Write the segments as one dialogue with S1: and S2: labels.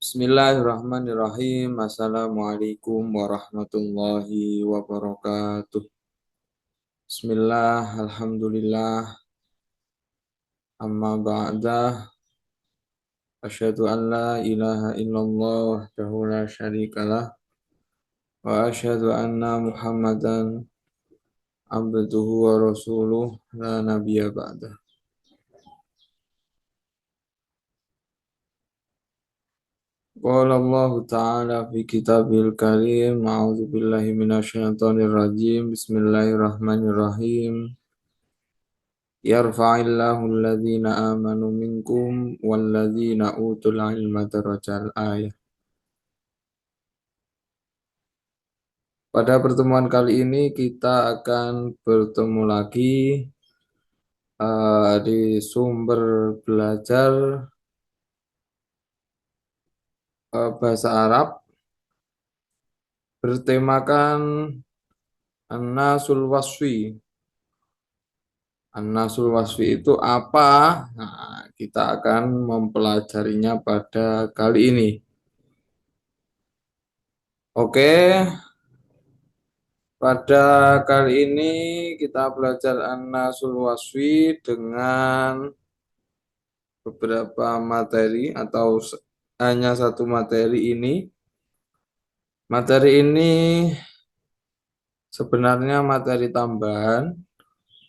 S1: Bismillahirrahmanirrahim. Assalamualaikum warahmatullahi wabarakatuh. Bismillah, alhamdulillah, amma ba'dah. Asyhadu an la ilaha illallah wahdahu la syarikalah. Wa asyhadu anna Muhammadan abduhu wa rasuluh la nabiyya ba'dah. Qala Allah Ta'ala fi kitabil karim. A'udzu billahi minasyaitonir rajim. Bismillahirrahmanirrahim. Yarfa'illahu alladhina amanu minkum walladhina utul ilma darajal ayah. Pada pertemuan kali ini kita akan bertemu lagi di sumber belajar bahasa Arab bertemakan An-Nasul Wasfi. An-Nasul Wasfi itu apa? Nah, kita akan mempelajarinya pada kali ini. Oke, pada kali ini kita belajar An-Nasul Wasfi dengan beberapa materi atau hanya satu materi ini. Materi ini sebenarnya materi tambahan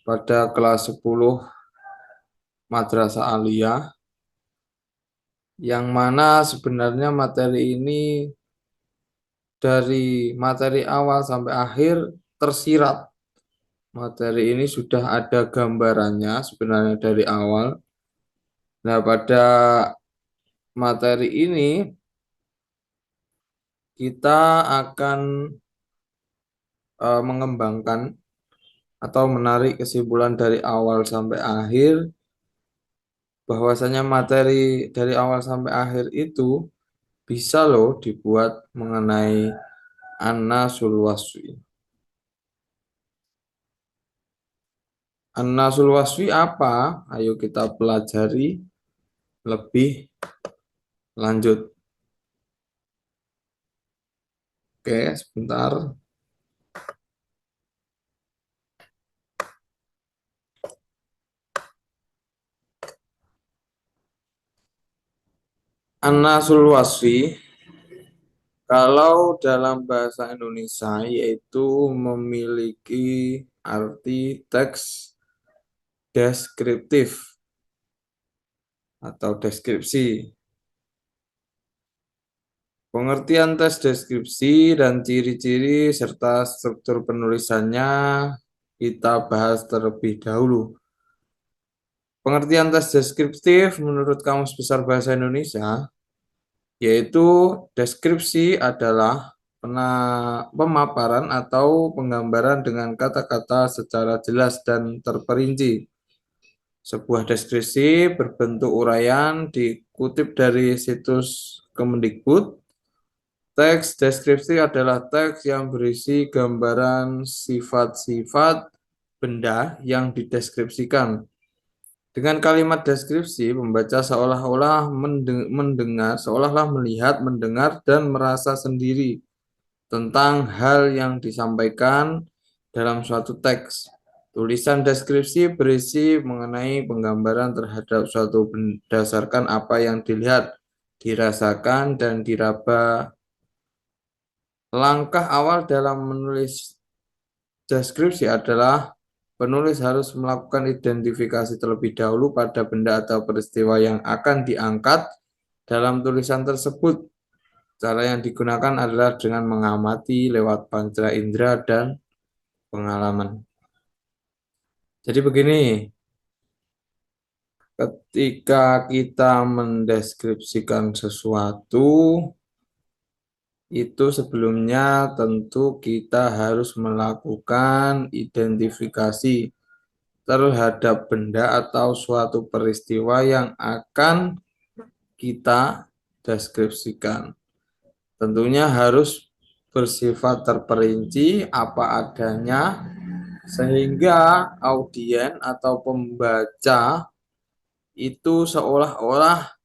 S1: pada kelas 10 Madrasah Aliyah, yang mana sebenarnya materi ini dari materi awal sampai akhir tersirat. Materi ini sudah ada gambarannya sebenarnya dari awal. Nah, pada materi ini kita akan mengembangkan atau menarik kesimpulan dari awal sampai akhir, bahwasanya materi dari awal sampai akhir itu bisa loh dibuat mengenai An-Nasul Wasfi. An-Nasul Wasfi apa? Ayo kita pelajari lebih lanjut. Oke, sebentar. An-Nasul Wasfi, kalau dalam bahasa Indonesia, yaitu memiliki arti teks deskriptif atau deskripsi. Pengertian teks deskripsi dan ciri-ciri serta struktur penulisannya kita bahas terlebih dahulu. Pengertian teks deskriptif menurut Kamus Besar Bahasa Indonesia, yaitu deskripsi adalah pemaparan atau penggambaran dengan kata-kata secara jelas dan terperinci. Sebuah deskripsi berbentuk uraian dikutip dari situs Kemendikbud. Teks deskripsi adalah teks yang berisi gambaran sifat-sifat benda yang dideskripsikan. Dengan kalimat deskripsi, pembaca seolah-olah mendengar, seolah-olah melihat, mendengar, dan merasa sendiri tentang hal yang disampaikan dalam suatu teks. Tulisan deskripsi berisi mengenai penggambaran terhadap suatu berdasarkan apa yang dilihat, dirasakan, dan diraba. Langkah awal dalam menulis deskripsi adalah penulis harus melakukan identifikasi terlebih dahulu pada benda atau peristiwa yang akan diangkat dalam tulisan tersebut. Cara yang digunakan adalah dengan mengamati lewat panca indera dan pengalaman. Jadi begini, ketika kita mendeskripsikan sesuatu, itu sebelumnya tentu kita harus melakukan identifikasi terhadap benda atau suatu peristiwa yang akan kita deskripsikan. Tentunya harus bersifat terperinci apa adanya, sehingga audien atau pembaca itu seolah-olah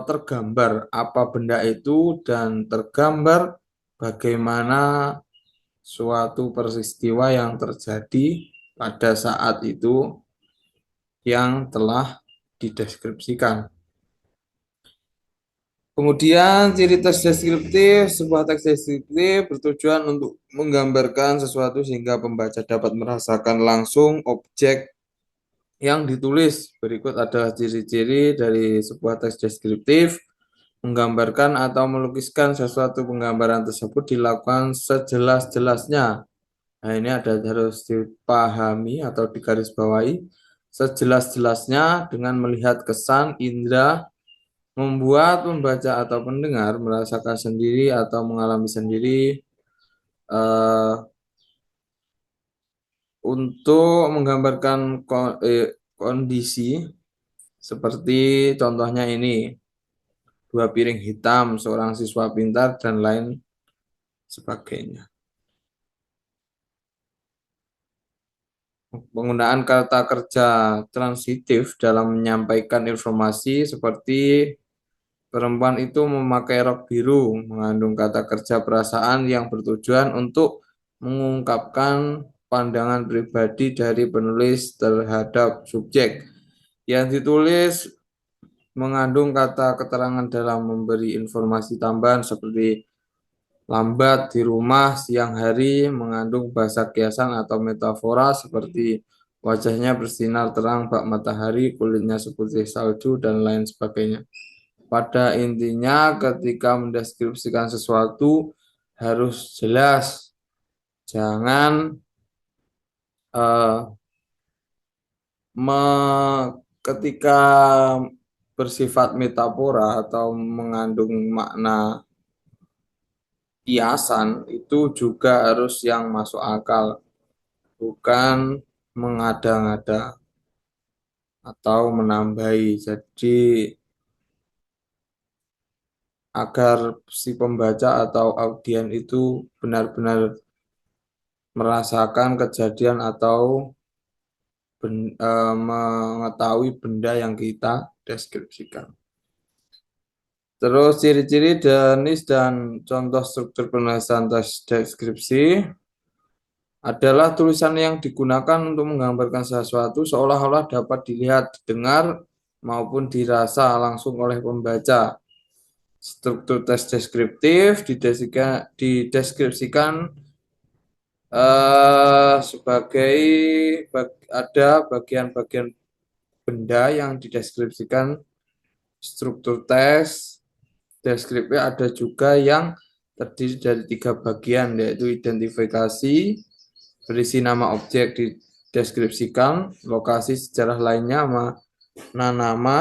S1: tergambar apa benda itu dan tergambar bagaimana suatu peristiwa yang terjadi pada saat itu yang telah dideskripsikan. Kemudian ciri teks deskriptif, sebuah teks deskriptif bertujuan untuk menggambarkan sesuatu sehingga pembaca dapat merasakan langsung objek yang ditulis. Berikut adalah ciri-ciri dari sebuah teks deskriptif. Menggambarkan atau melukiskan sesuatu, penggambaran tersebut dilakukan sejelas-jelasnya. Nah, ini harus dipahami atau digarisbawahi. Sejelas-jelasnya dengan melihat kesan indera, membuat pembaca atau pendengar merasakan sendiri atau mengalami sendiri eh, untuk menggambarkan kondisi seperti contohnya ini, dua piring hitam, seorang siswa pintar, dan lain sebagainya. Penggunaan kata kerja transitif dalam menyampaikan informasi seperti perempuan itu memakai rok biru, mengandung kata kerja perasaan yang bertujuan untuk mengungkapkan pandangan pribadi dari penulis terhadap subjek. Yang ditulis mengandung kata keterangan dalam memberi informasi tambahan seperti lambat di rumah, siang hari, mengandung bahasa kiasan atau metafora seperti wajahnya bersinar terang bak matahari, kulitnya seperti salju, dan lain sebagainya. Pada intinya, ketika mendeskripsikan sesuatu harus jelas, jangan ketika bersifat metafora atau mengandung makna kiasan itu juga harus yang masuk akal, bukan mengada-ngada atau menambahi. Jadi agar si pembaca atau audien itu benar-benar merasakan kejadian atau mengetahui benda yang kita deskripsikan. Terus ciri-ciri jenis dan contoh struktur penulisan teks deskripsi adalah tulisan yang digunakan untuk menggambarkan sesuatu seolah-olah dapat dilihat, didengar, maupun dirasa langsung oleh pembaca. Struktur teks deskriptif dideskripsikan sebagai ada bagian-bagian benda yang dideskripsikan. Struktur teks deskriptif ada juga yang terdiri dari 3 bagian, yaitu identifikasi, berisi nama objek dideskripsikan, lokasi sejarah lainnya, mana nama,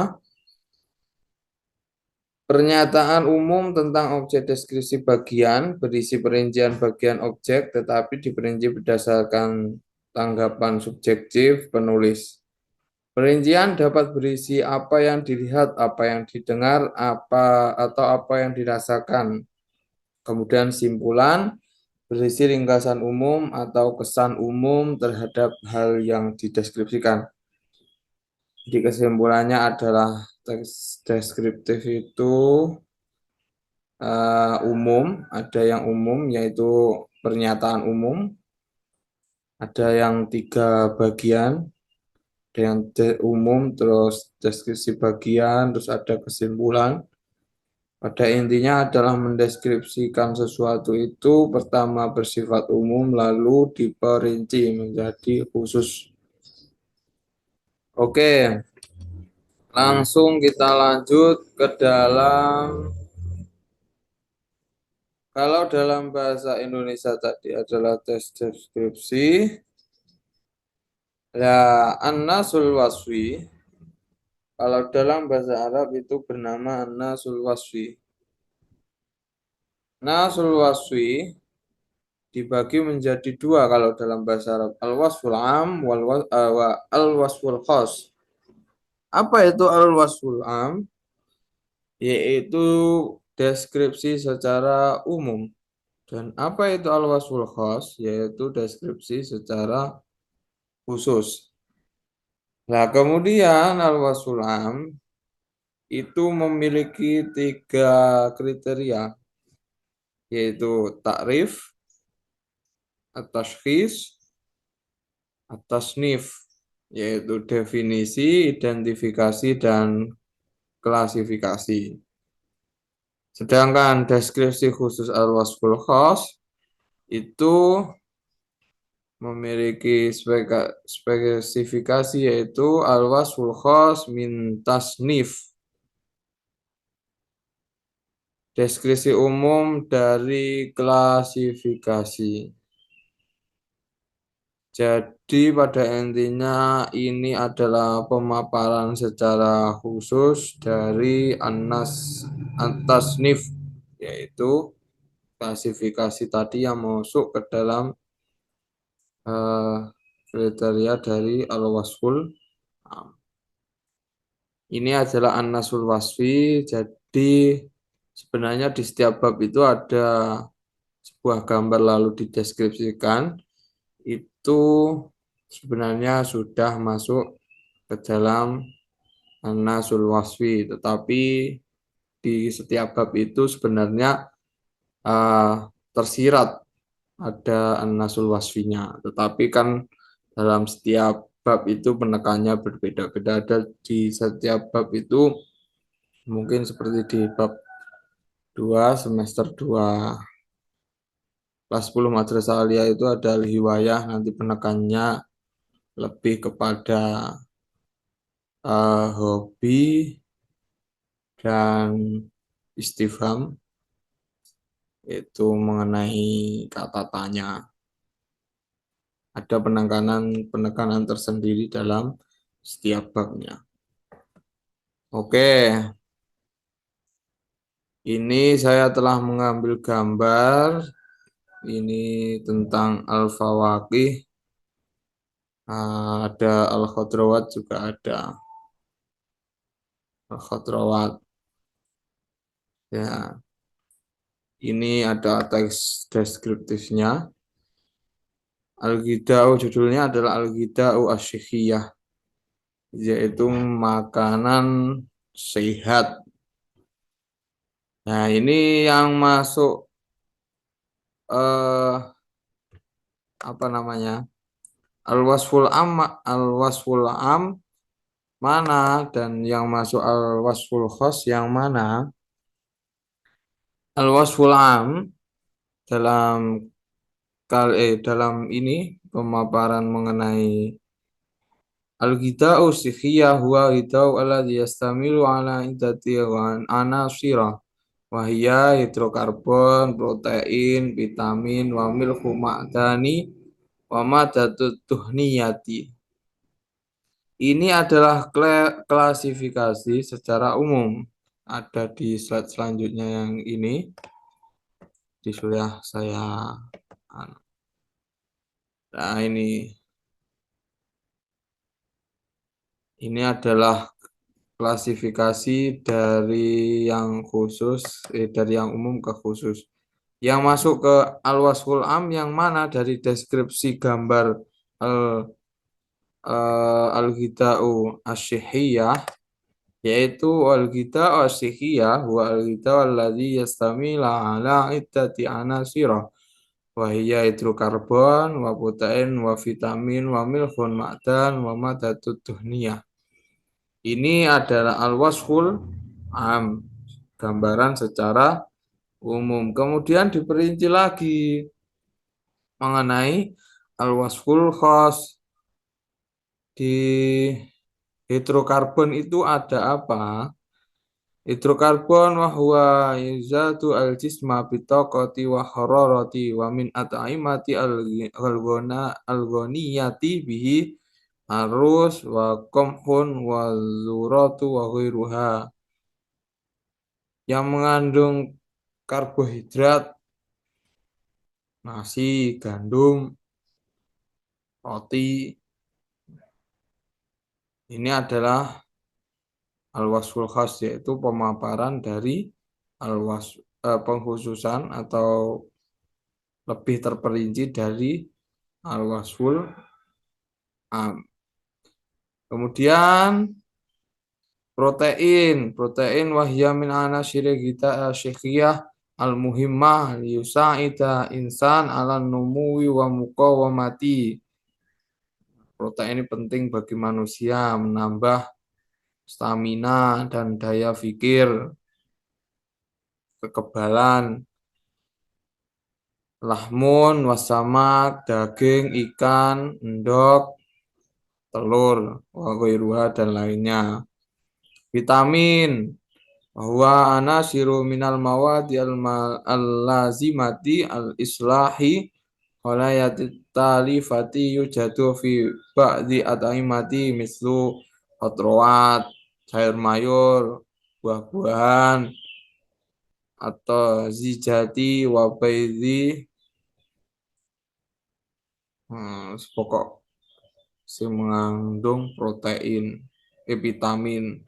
S1: pernyataan umum tentang objek deskripsi bagian, berisi perincian bagian objek, tetapi diperinci berdasarkan tanggapan subjektif penulis. Perincian dapat berisi apa yang dilihat, apa yang didengar, atau apa yang dirasakan. Kemudian simpulan berisi ringkasan umum atau kesan umum terhadap hal yang dideskripsikan. Jadi kesimpulannya adalah teks deskriptif itu umum, ada yang umum yaitu pernyataan umum, ada yang 3 bagian, ada yang umum, terus deskripsi bagian, terus ada kesimpulan. Pada intinya adalah mendeskripsikan sesuatu itu pertama bersifat umum, lalu diperinci menjadi khusus. Oke, langsung kita lanjut ke dalam, kalau dalam bahasa Indonesia tadi adalah teks deskripsi, ya an-nasul waswi. Kalau dalam bahasa Arab itu bernama an-nasul waswi. Nasul waswi dibagi menjadi 2 kalau dalam bahasa Arab. Al-wasful am al-wasful khas. Apa itu al-wasful am? Yaitu deskripsi secara umum. Dan apa itu al-wasful khas? Yaitu deskripsi secara khusus. Nah, kemudian al-wasful am itu memiliki 3 kriteria, yaitu takrif, at-tashkhis, at-tasnif, yaitu definisi, identifikasi, dan klasifikasi. Sedangkan deskripsi khusus al-wasful khas itu memiliki spesifikasi, yaitu al-wasful khas min tasnif, deskripsi umum dari klasifikasi. Jadi pada intinya ini adalah pemaparan secara khusus dari an-tasnif, yaitu klasifikasi tadi yang masuk ke dalam kriteria dari al-wasful. Ini adalah an-nasul wasfi. Jadi sebenarnya di setiap bab itu ada sebuah gambar lalu dideskripsikan. Itu sebenarnya sudah masuk ke dalam an-nasul wasfi. Tetapi di setiap bab itu sebenarnya tersirat ada an-nasul wasfinya. Tetapi kan dalam setiap bab itu penekannya berbeda-beda. Ada di setiap bab itu mungkin seperti di bab 2 semester 2 kelas 10 Madrasah Aliyah itu ada al-hiwayah, nanti penekannya lebih kepada hobi dan istifham, itu mengenai kata tanya. Ada penekanan tersendiri dalam setiap babnya. Oke, ini saya telah mengambil gambar. Ini tentang al-fawaqih. Ada al-khadrawat juga ada. Al-khadrawat. Ya, ini ada teks deskriptifnya. Al-ghida'u judulnya adalah al-ghida'u asy-syikhiyah, yaitu makanan sehat. Nah, ini yang masuk apa namanya? Al-wasful am mana dan yang masuk al-wasful khas yang mana? Al-wasful am dalam dalam ini pemaparan mengenai al-ghida'u sikhiyah huwa ghida'u alladhi yastamilu ala iddati anasira wa hiya hidrokarbon, protein, vitamin, wa milhu ma'dani, wa madatut tuhniyati. Ini adalah klasifikasi secara umum. Ada di slide selanjutnya yang ini. Sudah saya. Nah, ini adalah klasifikasi dari yang khusus, dari yang umum ke khusus. Yang masuk ke al-wasful am yang mana dari deskripsi gambar al-ghida'u asy-syikhiyah, yaitu al-ghida'u asy-syikhiyah wa al-ghida'u alladzi yastamila ala iddati anasira wa hiya hidrokarbon wa protein wa vitamin wa milhun ma'dan wa madatut tuhniyah. Ini adalah al-wasful am, gambaran secara umum. Kemudian diperinci lagi mengenai al-wasful khas. Di hidrokarbon itu ada apa? Hidrokarbon wa huwa izatu al-jisma bitaqati wa hararati wa min at'imati al-ghaniyati bihi arus wa qamhun wa zuratu wa ghiruha, yang mengandung karbohidrat, nasi, gandum, roti. Ini adalah al-wasful khas, yaitu pemaparan dari pengkhususan atau lebih terperinci dari al-wasful am. Kemudian Protein wahya min anasyri kita syekhiyah al-muhimmah liyusa'ida insan ala numuwi wa muqawamati. Protein ini penting bagi manusia menambah stamina dan daya pikir, kekebalan. Lahmun wasamak, daging, ikan, endok, telur, wa dan lainnya. Vitamin bahwa anasiru minal mawadi al-lazimati al-islahi walayati talifati yujadu fi ba'di at'imati mislu khotrawat, sayur mayur, buah-buahan, atau zijati wabaidi pokok yang mengandung protein, vitamin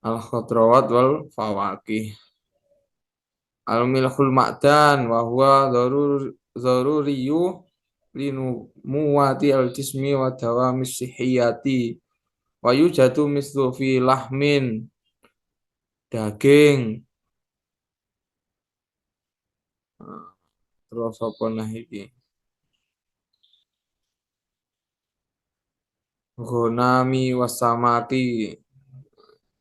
S1: al-khotrawat wal fawakih. Al-milhul ma'dan wa huwa daruriyu linumuwati al-jismi wa dawamis sihiyati wa yujadu mislu fi lahmin, daging. Terus apa nah iki? Ghonami wasamaki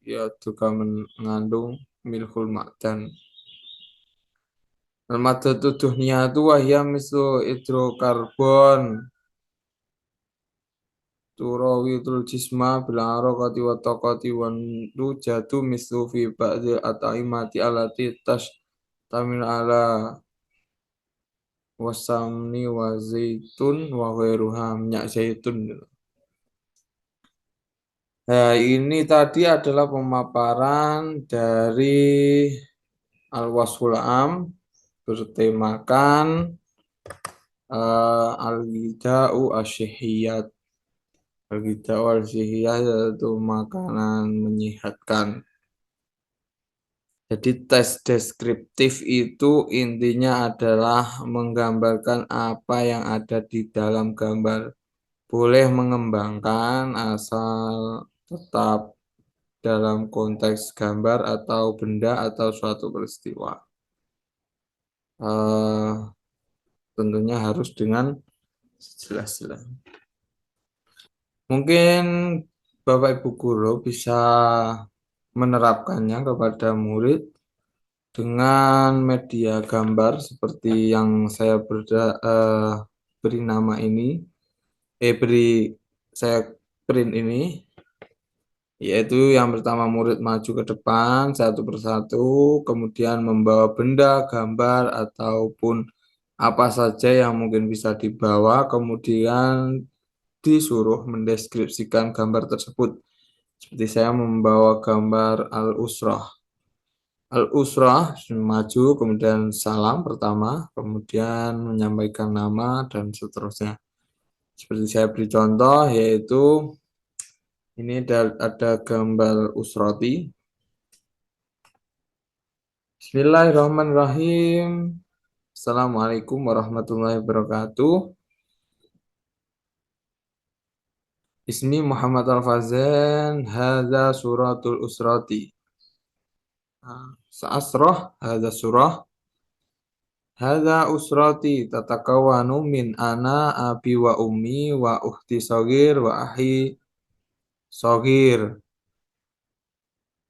S1: ya juga mengandung milhul ma'dan. Al-maddatu duhniyatu wa hiya mislu hidrokarbon turawitul jisma bil harakati wa taqati wa nujatu mislu fi ba'di at'imati allati tamin ala wasamni wa zaitun wa ghairuha, minyak zaitun. Nah, ini tadi adalah pemaparan dari Al-Wasful Am bertemakan Al-Ghida'u Asyihiyat. Al-Ghida'u Asyihiyat yaitu makanan menyehatkan. Jadi tes deskriptif itu intinya adalah menggambarkan apa yang ada di dalam gambar. Boleh mengembangkan asal tetap dalam konteks gambar atau benda atau suatu peristiwa. Tentunya harus dengan jelas-jelas. Mungkin Bapak Ibu guru bisa menerapkannya kepada murid dengan media gambar seperti yang saya beri nama ini, saya print ini, yaitu yang pertama murid maju ke depan satu persatu, kemudian membawa benda, gambar, ataupun apa saja yang mungkin bisa dibawa, kemudian disuruh mendeskripsikan gambar tersebut. Seperti saya membawa gambar al-usrah. Al-usrah maju, kemudian salam pertama, kemudian menyampaikan nama, dan seterusnya. Seperti saya beri contoh, yaitu ini ada gambar usrati. Bismillahirrahmanirrahim. Assalamualaikum warahmatullahi wabarakatuh. Ismi Muhammad Al-Fazan, hadza suratul usrati. Sa'asrah, hadza surah. Hadza usrati tatakawanu min ana, abi wa ummi wa ukhti sogir wa ahi sogir.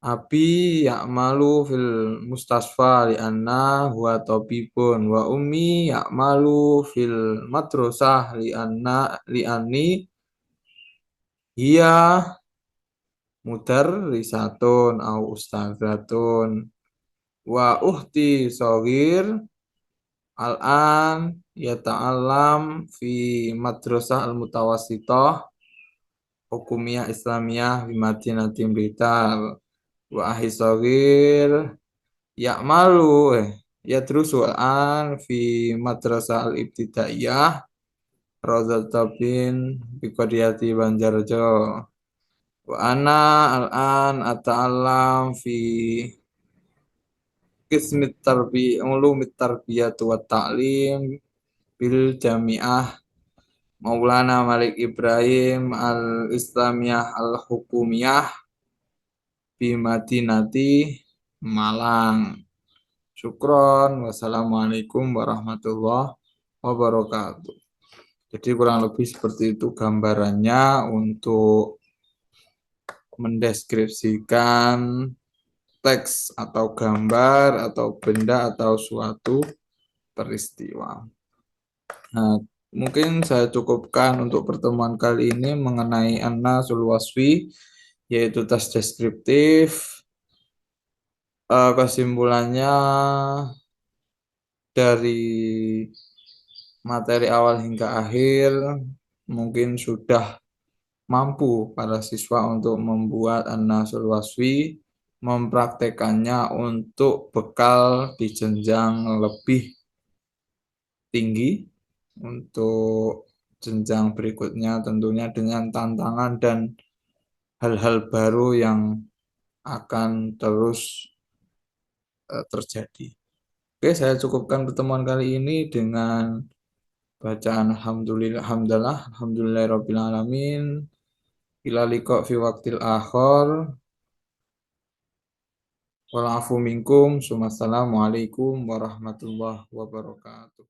S1: Abi ya'malu fil mustasfa li anna huwa tabibun wa ummi ya'malu fil madrasah li anni hiya mudarrisatun au ustadzatun wa ukhti sogir al-an yata'allam fi madrasah al-mutawassithah hukumiyah islamiyah di Madinatin Blitar wa ahi sogir ya'malu yadrusu al-an fi madrasah al-ibtidaiyah Rawdatabin Biqadiyati Banjarjo wa ana al-an ata'allam fi qismit ulumit tarbiyah wa ta'lim bil jami'ah Maulana Malik Ibrahim Al-Islamiyah Al-Hukumiyah di Madinati Malang. Syukron. Wassalamualaikum warahmatullahi wabarakatuh. Jadi kurang lebih seperti itu gambarannya untuk mendeskripsikan teks atau gambar atau benda atau suatu peristiwa. Nah, mungkin saya cukupkan untuk pertemuan kali ini mengenai an-nasul wasfi, yaitu tes deskriptif. Kesimpulannya dari materi awal hingga akhir mungkin sudah mampu para siswa untuk membuat an-nasul wasfi, mempraktekannya untuk bekal di jenjang lebih tinggi, untuk jenjang berikutnya tentunya dengan tantangan dan hal-hal baru yang akan terus terjadi. Oke, saya cukupkan pertemuan kali ini dengan bacaan alhamdulillah, alhamdulillahirabbil alamin. Ila liqa fi waqtil akhir. Wal afu minkum. Wassalamualaikum warahmatullahi wabarakatuh.